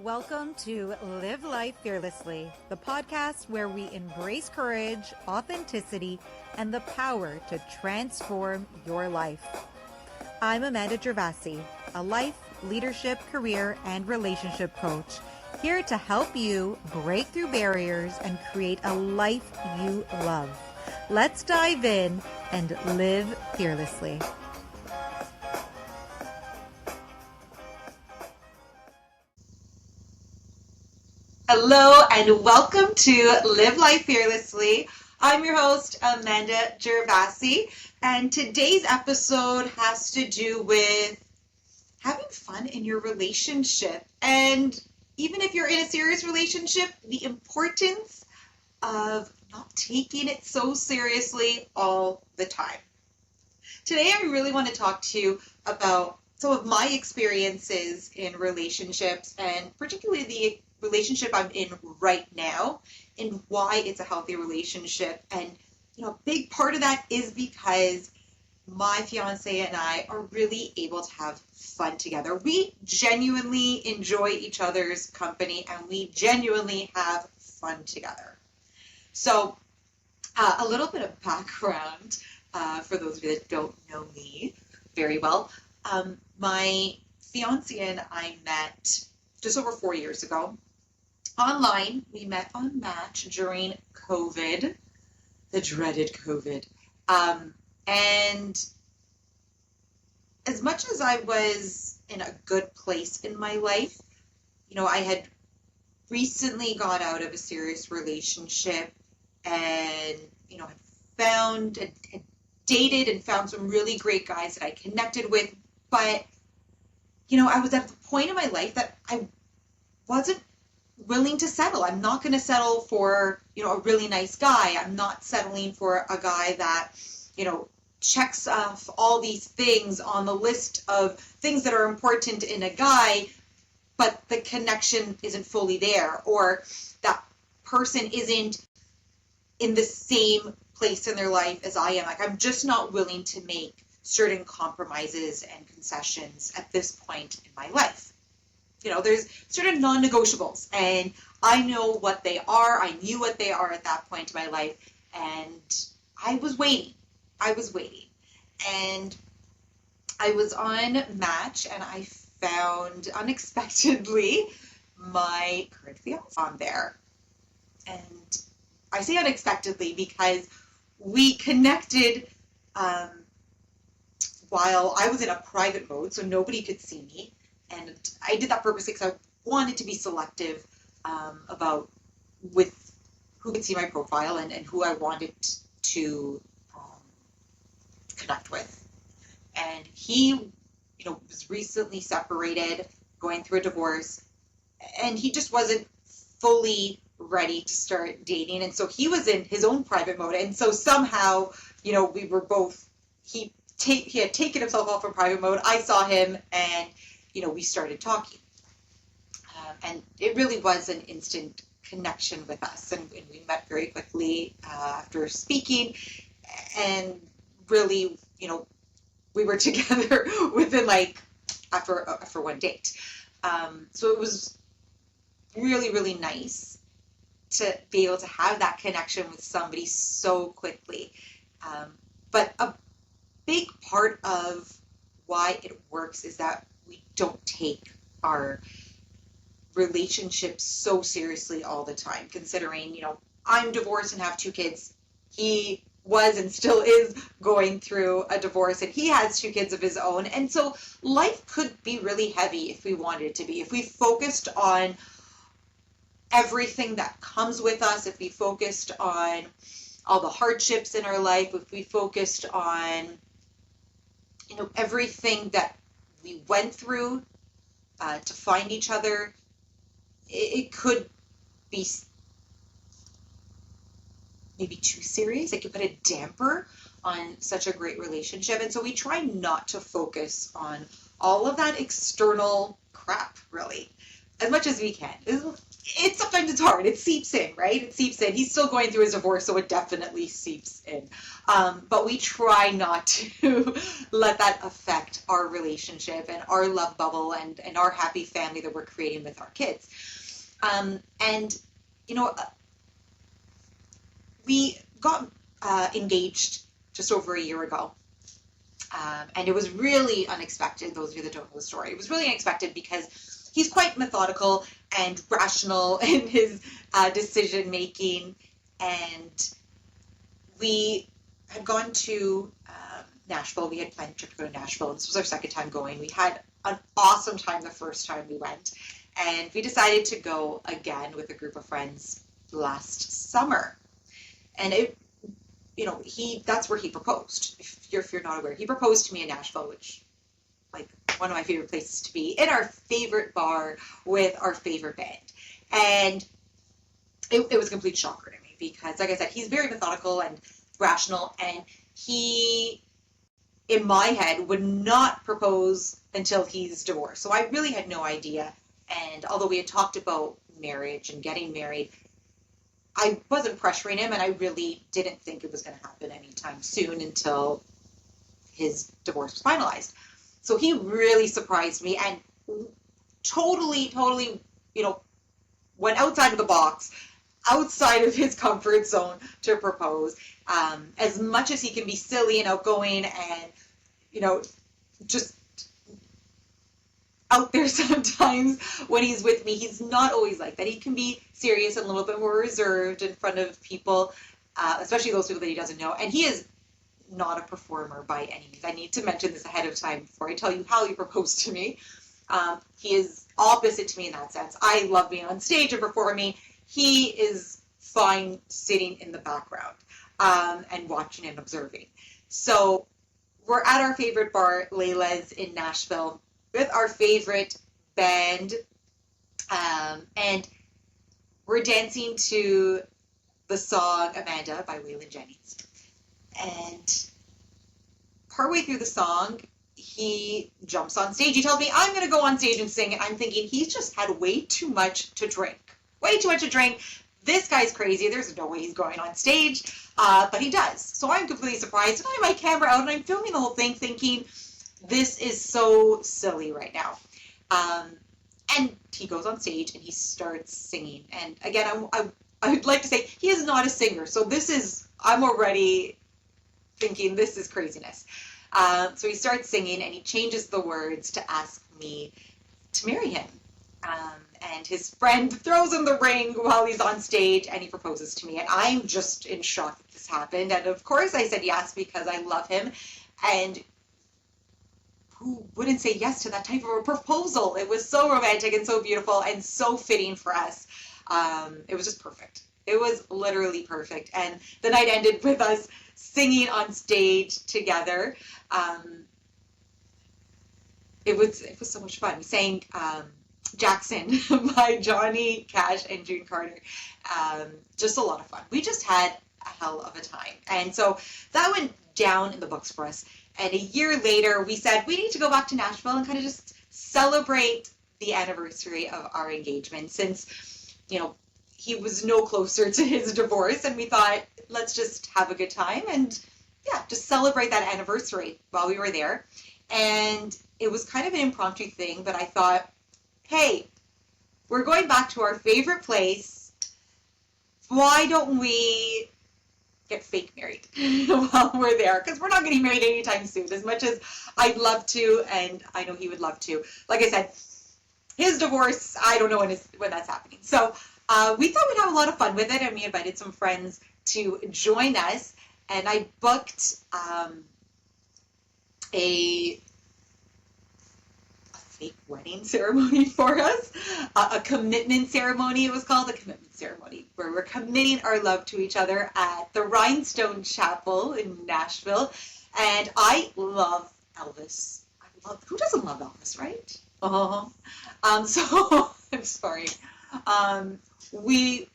Welcome to Live Life Fearlessly, the podcast where we embrace courage, authenticity, and the power to transform your life. I'm Amanda Gervasi, a life, leadership, career, and relationship coach, here to help you break through barriers and create a life you love. Let's dive in and live fearlessly. Hello and welcome to Live Life Fearlessly. I'm your host, Amanda Gervasi, and today's episode has to do with having fun in your relationship. And even if you're in a serious relationship, the importance of not taking it so seriously all the time. Today, I really want to talk to you about some of my experiences in relationships, and particularly the relationship I'm in right now, and why it's a healthy relationship. And a big part of that is because my fiance and I are really able to have fun together. We genuinely enjoy each other's company, and we genuinely have fun together. So, a little bit of background for those of you that don't know me very well. My fiance and I met just over 4 years ago. Online, we met on Match during COVID, the dreaded COVID. And as much as I was in a good place in my life, I had recently got out of a serious relationship and, had found and dated and found some really great guys that I connected with. But, I was at the point in my life that I wasn't willing to settle. I'm not going to settle for, a really nice guy. I'm not settling for a guy that, checks off all these things on the list of things that are important in a guy, but the connection isn't fully there, or that person isn't in the same place in their life as I am. Like, I'm just not willing to make certain compromises and concessions at this point in my life. There's certain non-negotiables, and I know what they are. I knew what they are at that point in my life, and I was waiting. And I was on Match, and I found unexpectedly my current fiance on there. And I say unexpectedly because we connected while I was in a private mode, so nobody could see me. And I did that purposely because I wanted to be selective about with who could see my profile and who I wanted to connect with. And he, was recently separated, going through a divorce, and he just wasn't fully ready to start dating. And so he was in his own private mode. And so somehow, we were both, he had taken himself off of private mode. I saw him, and we started talking. And it really was an instant connection with us. And we met very quickly after speaking. And really, we were together within after one date. So it was really, really nice to be able to have that connection with somebody so quickly. But a big part of why it works is that we don't take our relationships so seriously all the time, considering, I'm divorced and have 2 kids. He was and still is going through a divorce, and he has 2 kids of his own. And so life could be really heavy if we wanted it to be. If we focused on everything that comes with us, if we focused on all the hardships in our life, if we focused on, everything that we went through to find each other, it could be maybe too serious. It could put a damper on such a great relationship. And so we try not to focus on all of that external crap, really. as much as we can. It's sometimes it's hard. It seeps in, right? It seeps in. He's still going through his divorce, so it definitely seeps in. But we try not to let that affect our relationship and our love bubble and our happy family that we're creating with our kids. And, you know, we got engaged just over a year ago. And it was really unexpected. Those of you that don't know the story, it was really unexpected because he's quite methodical and rational in his decision making. And we had gone to Nashville. We had planned a trip to go to Nashville. This was our second time going. We had an awesome time the first time we went. And we decided to go again with a group of friends last summer. And it, you know, that's where he proposed. If you're not aware, he proposed to me in Nashville, which, like, one of my favorite places to be, in our favorite bar with our favorite band. And it was a complete shocker to me because, like I said, he's very methodical and rational, and he, in my head, would not propose until he's divorced. So I really had no idea. And although we had talked about marriage and getting married, I wasn't pressuring him, and I really didn't think it was going to happen anytime soon until his divorce was finalized. So he really surprised me and totally, you know, went outside of the box, outside of his comfort zone to propose. As much as he can be silly and outgoing and, you know, just out there sometimes when he's with me, he's not always like that. He can be serious and a little bit more reserved in front of people, especially those people that he doesn't know. And he is not a performer by any means. I need to mention this ahead of time before I tell you how he proposed to me. He is opposite to me in that sense. I love being on stage and performing. He is fine sitting in the background and watching and observing. So we're at our favorite bar, Layla's in Nashville, with our favorite band, and we're dancing to the song Amanda by Waylon Jennings. And partway through the song, he jumps on stage. He tells me, I'm going to go on stage and sing. And I'm thinking, he's just had way too much to drink. Way too much to drink. This guy's crazy. There's no way he's going on stage. But he does. So I'm completely surprised. And I have my camera out and I'm filming the whole thing thinking, this is so silly right now. And he goes on stage and he starts singing. And again, I would like to say he is not a singer. So I'm already thinking this is craziness. So he starts singing and he changes the words to ask me to marry him. And his friend throws him the ring while he's on stage and he proposes to me. And I'm just in shock that this happened. And of course I said yes because I love him. And who wouldn't say yes to that type of a proposal? It was so romantic and so beautiful and so fitting for us. It was just perfect. It was literally perfect. And the night ended with us singing on stage together. It was so much fun. We sang Jackson by Johnny Cash and June Carter. Just a lot of fun. We just had a hell of a time. And so that went down in the books for us. And a year later, we said we need to go back to Nashville and kind of just celebrate the anniversary of our engagement since, you know, he was no closer to his divorce. And we thought, let's just have a good time and, yeah, just celebrate that anniversary while we were there. And it was kind of an impromptu thing, but I thought, hey, we're going back to our favorite place. Why don't we get fake married while we're there? Because we're not getting married anytime soon, as much as I'd love to, and I know he would love to. Like I said, his divorce, I don't know when that's happening. So we thought we'd have a lot of fun with it, and we invited some friends to join us, and I booked a fake wedding ceremony for us, a commitment ceremony. It was called a commitment ceremony, where we're committing our love to each other at the Rhinestone Chapel in Nashville. And I love Elvis. Who doesn't love Elvis, right? So I'm sorry. We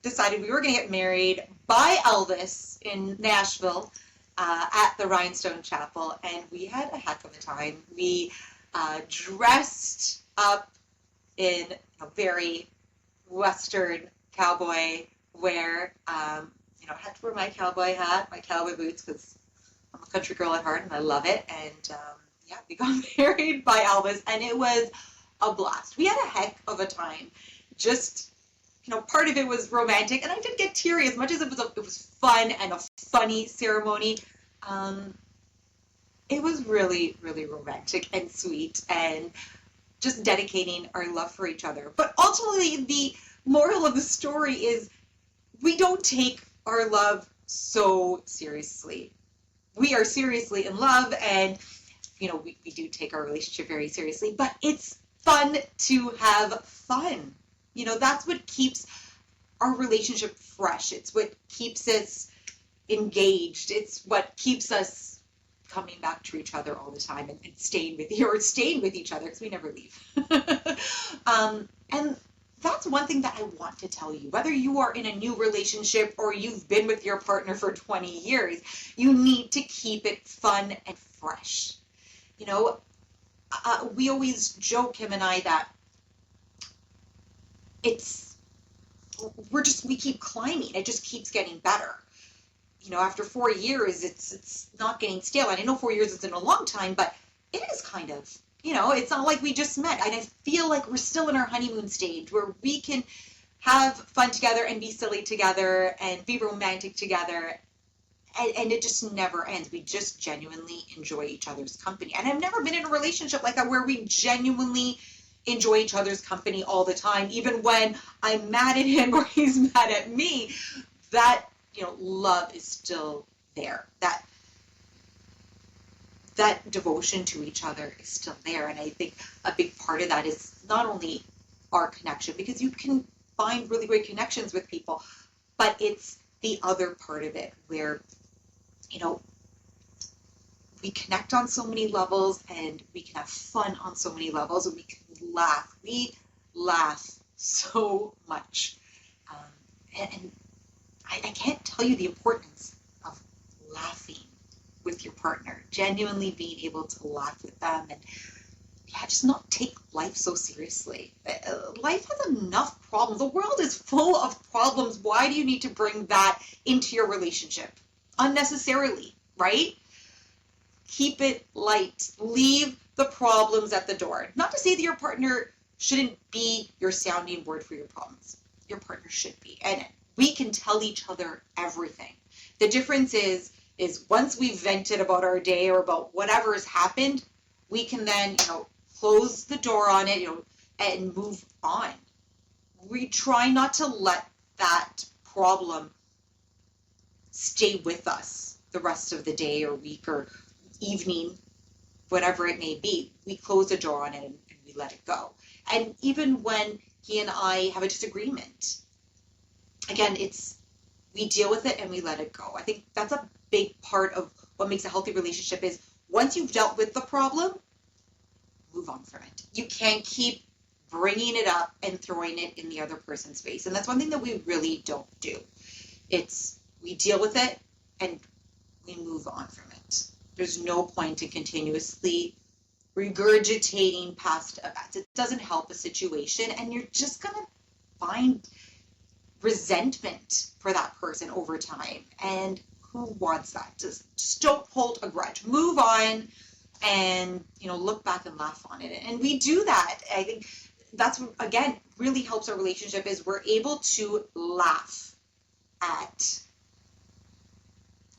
decided we were going to get married by Elvis in Nashville at the Rhinestone Chapel, and we had a heck of a time. We dressed up in a very Western cowboy wear. I had to wear my cowboy hat, my cowboy boots, because I'm a country girl at heart and I love it. And yeah, we got married by Elvis, and it was a blast. We had a heck of a time. Just, part of it was romantic, and I did get teary as much as it was fun and a funny ceremony. Um, it was really, really romantic and sweet, and just dedicating our love for each other. But ultimately, the moral of the story is we don't take our love so seriously. We are seriously in love, and we do take our relationship very seriously, but it's fun to have fun. That's what keeps our relationship fresh. It's what keeps us engaged. It's what keeps us coming back to each other all the time, and staying with each other, because we never leave. And that's one thing that I want to tell you. Whether you are in a new relationship or you've been with your partner for 20 years, you need to keep it fun and fresh. We always joke, him and I, that we keep climbing. It just keeps getting better. After 4 years, it's not getting stale. And I know 4 years isn't a long time, but it is kind of. It's not like we just met. And I feel like we're still in our honeymoon stage, where we can have fun together and be silly together and be romantic together. And it just never ends. We just genuinely enjoy each other's company. And I've never been in a relationship like that where we genuinely enjoy each other's company all the time, even when I'm mad at him or he's mad at me. That love is still there. That devotion to each other is still there. And I think a big part of that is not only our connection, because you can find really great connections with people, but it's the other part of it where, we connect on so many levels, and we can have fun on so many levels, and we can laugh. We laugh so much. And I can't tell you the importance of laughing with your partner, genuinely being able to laugh with them, and just not take life so seriously. Life has enough problems. The world is full of problems. Why do you need to bring that into your relationship unnecessarily, right? Keep it light. Leave the problems at the door. Not to say that your partner shouldn't be your sounding board for your problems. Your partner should be. And we can tell each other everything. The difference is once we've vented about our day or about whatever has happened, we can then, close the door on it, and move on. We try not to let that problem stay with us the rest of the day or week or evening, whatever it may be. We close the door on it, and we let it go. And even when he and I have a disagreement, again, we deal with it and we let it go. I think that's a big part of what makes a healthy relationship is once you've dealt with the problem, move on from it. You can't keep bringing it up and throwing it in the other person's face. And that's one thing that we really don't do. We deal with it and we move on from it. There's no point in continuously regurgitating past events. It doesn't help the situation, and you're just going to find resentment for that person over time. And who wants that? Just don't hold a grudge. Move on and, look back and laugh on it. And we do that. I think that's what, again, really helps our relationship is we're able to laugh at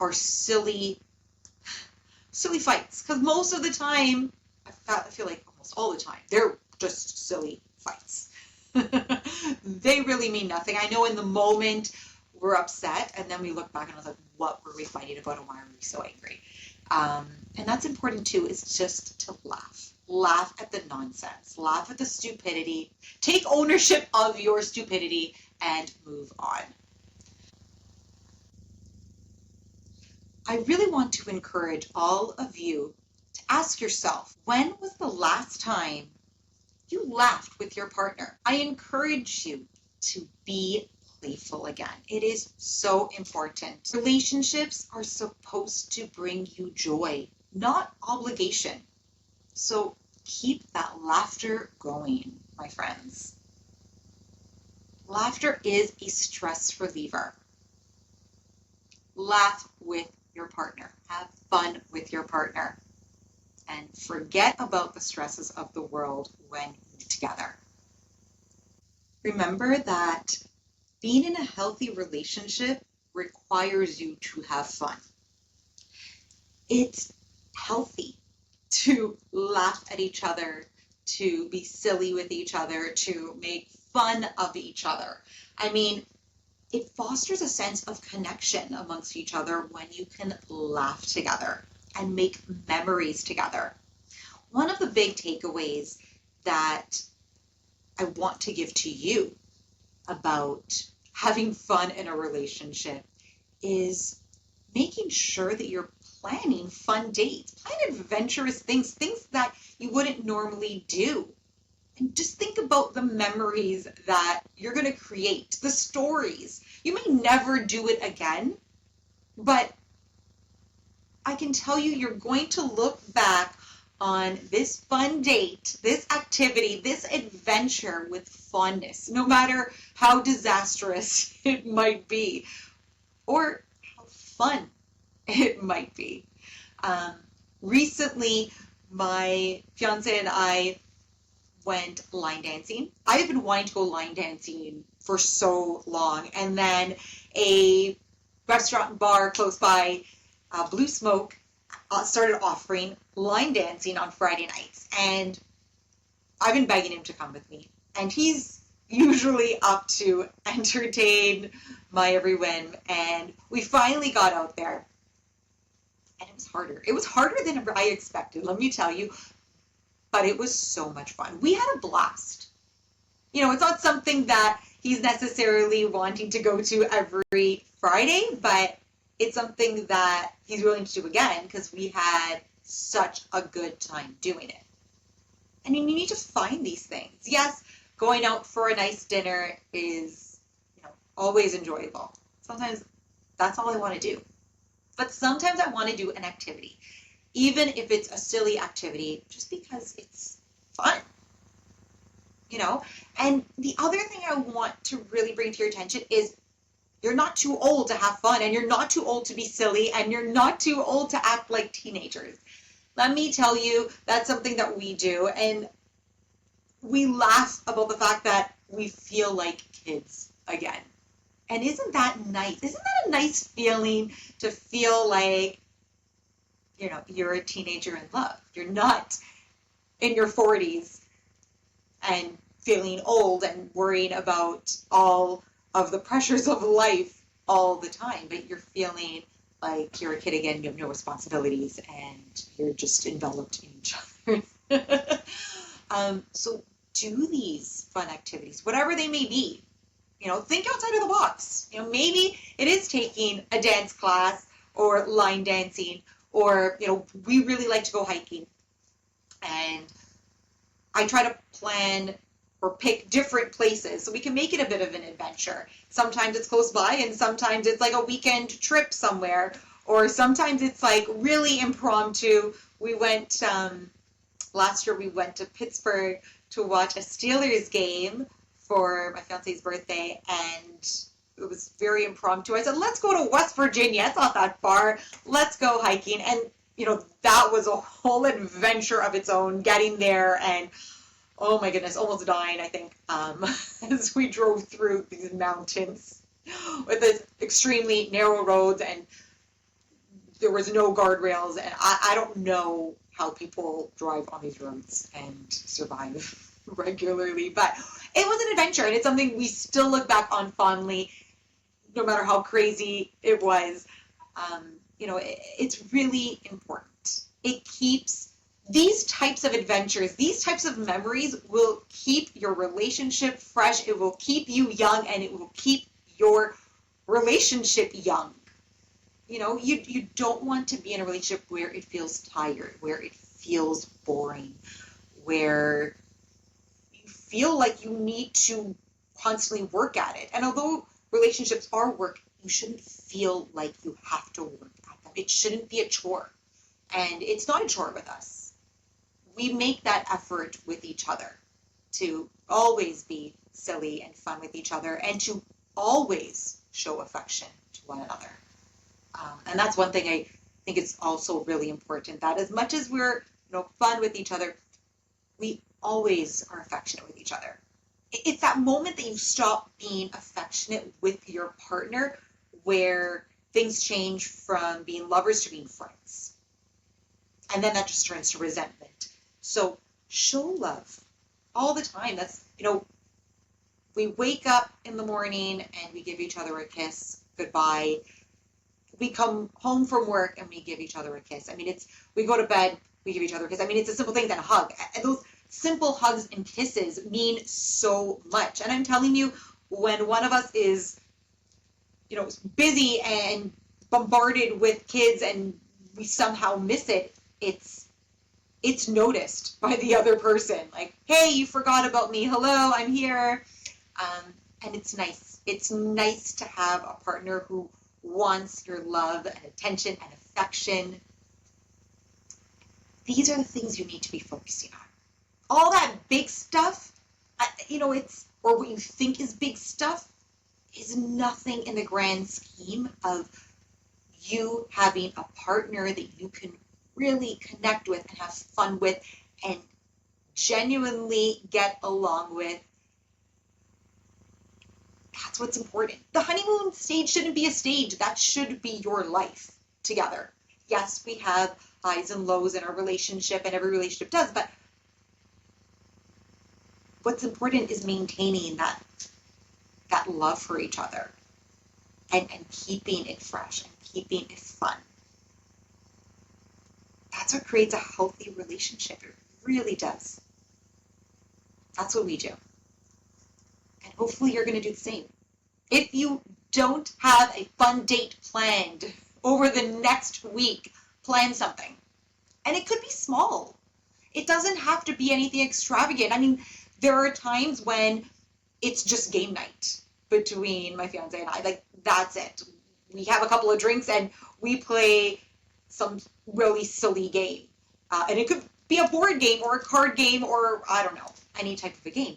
our silly fights. Because most of the time, I feel like almost all the time, they're just silly fights. They really mean nothing. I know in the moment we're upset, and then we look back and we're like, what were we fighting about, and why are we so angry? And that's important too, is just to laugh. Laugh at the nonsense. Laugh at the stupidity. Take ownership of your stupidity and move on. I really want to encourage all of you to ask yourself, when was the last time you laughed with your partner? I encourage you to be playful again. It is so important. Relationships are supposed to bring you joy, not obligation. So keep that laughter going, my friends. Laughter is a stress reliever. Laugh with your partner. Have fun with your partner. And forget about the stresses of the world when you're together. Remember that being in a healthy relationship requires you to have fun. It's healthy to laugh at each other, to be silly with each other, to make fun of each other. I mean, it fosters a sense of connection amongst each other when you can laugh together and make memories together. One of the big takeaways that I want to give to you about having fun in a relationship is making sure that you're planning fun dates, plan adventurous things, things that you wouldn't normally do. And just think about the memories that you're going to create, the stories. You may never do it again, but I can tell you, you're going to look back on this fun date, this activity, this adventure with fondness, no matter how disastrous it might be or how fun it might be. Recently, my fiance and I went line dancing. I've been wanting to go line dancing for so long. And then a restaurant and bar close by, Blue Smoke, started offering line dancing on Friday nights. And I've been begging him to come with me. And he's usually up to entertain my every whim. And we finally got out there. And it was harder. It was harder than I expected, let me tell you. But it was so much fun. We had a blast. You know, it's not something that he's necessarily wanting to go to every Friday, but it's something that he's willing to do again because we had such a good time doing it. And you need to find these things. Yes, going out for a nice dinner is, always enjoyable. Sometimes that's all I want to do. But sometimes I want to do an activity, even if it's a silly activity, just because it's fun. And the other thing I want to really bring to your attention is you're not too old to have fun, and you're not too old to be silly, and you're not too old to act like teenagers. Let me tell you, that's something that we do, and we laugh about the fact that we feel like kids again. And isn't that nice? Isn't that a nice feeling to feel like, you're a teenager in love? You're not in your 40s and feeling old and worrying about all of the pressures of life all the time, but you're feeling like you're a kid again, you have no responsibilities, and you're just enveloped in each other. So do these fun activities, whatever they may be. Think outside of the box. Maybe it is taking a dance class or line dancing, or, we really like to go hiking. And I try to plan or pick different places so we can make it a bit of an adventure. Sometimes it's close by, and sometimes it's like a weekend trip somewhere, or sometimes it's like really impromptu. We went, last year we went to Pittsburgh to watch a Steelers game for my fiance's birthday, and it was very impromptu. I said, let's go to West Virginia. It's not that far. Let's go hiking. And, that was a whole adventure of its own, getting there and, oh my goodness, almost dying, I think, as we drove through these mountains with this extremely narrow roads, and there was no guardrails. And I don't know how people drive on these roads and survive regularly, but it was an adventure, and it's something we still look back on fondly, no matter how crazy it was. It's really important. It keeps these types of adventures, these types of memories will keep your relationship fresh. It will keep you young, and it will keep your relationship young. You don't want to be in a relationship where it feels tired, where it feels boring, where feel like you need to constantly work at it. And although relationships are work, you shouldn't feel like you have to work at them. It shouldn't be a chore. And it's not a chore with us. We make that effort with each other. to always be silly and fun with each other, and to always show affection to one another. And that's one thing I think is also really important, that as much as we're fun with each other, we always are affectionate with each other. It's that moment that you stop being affectionate with your partner where things change from being lovers to being friends. And then that just turns to resentment. So show love all the time. That's, we wake up in the morning and we give each other a kiss goodbye. We come home from work and we give each other a kiss. We go to bed, we give each other a kiss. It's a simple thing, then a hug. And those simple hugs and kisses mean so much. And I'm telling you, when one of us is, busy and bombarded with kids and we somehow miss it, it's noticed by the other person. Like, hey, you forgot about me. Hello, I'm here. And it's nice. It's nice to have a partner who wants your love and attention and affection. These are the things you need to be focusing on. All that big stuff, or what you think is big stuff, is nothing in the grand scheme of you having a partner that you can really connect with and have fun with and genuinely get along with. That's what's important. The honeymoon stage shouldn't be a stage. That should be your life together. Yes, we have highs and lows in our relationship, and every relationship does, but what's important is maintaining that love for each other and keeping it fresh and keeping it fun. That's what creates a healthy relationship. It really does. That's what we do. And hopefully you're going to do the same. If you don't have a fun date planned over the next week, plan something. And it could be small. It doesn't have to be anything extravagant. There are times when it's just game night between my fiance and I. Like, that's it. We have a couple of drinks and we play some really silly game. And it could be a board game or a card game or, I don't know, any type of a game.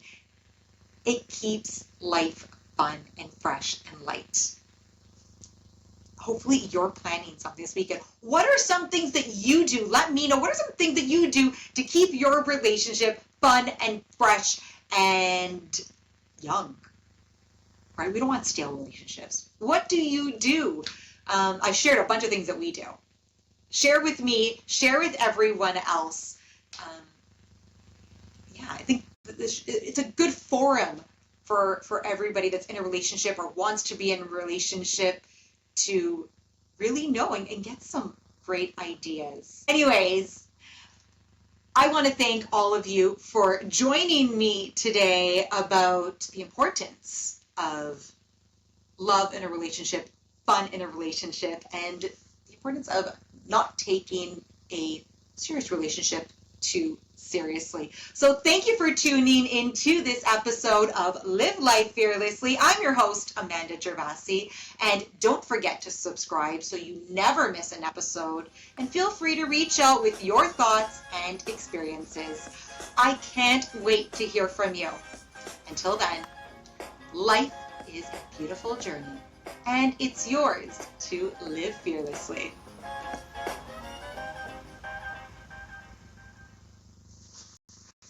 It keeps life fun and fresh and light. Hopefully you're planning something this weekend. What are some things that you do? Let me know. What are some things that you do to keep your relationship fun and fresh and young? Right? We don't want stale relationships. What do you do? I've shared a bunch of things that we do. Share with me. Share with everyone else. I think it's a good forum for everybody that's in a relationship or wants to be in a relationship to really know and get some great ideas. Anyways, I want to thank all of you for joining me today about the importance of love in a relationship, fun in a relationship, and the importance of not taking a serious relationship too seriously. So thank you for tuning into this episode of Live Life Fearlessly. I'm your host, Amanda Gervasi, and don't forget to subscribe so you never miss an episode, and feel free to reach out with your thoughts and experiences. I can't wait to hear from you. Until then, life is a beautiful journey, and it's yours to live fearlessly.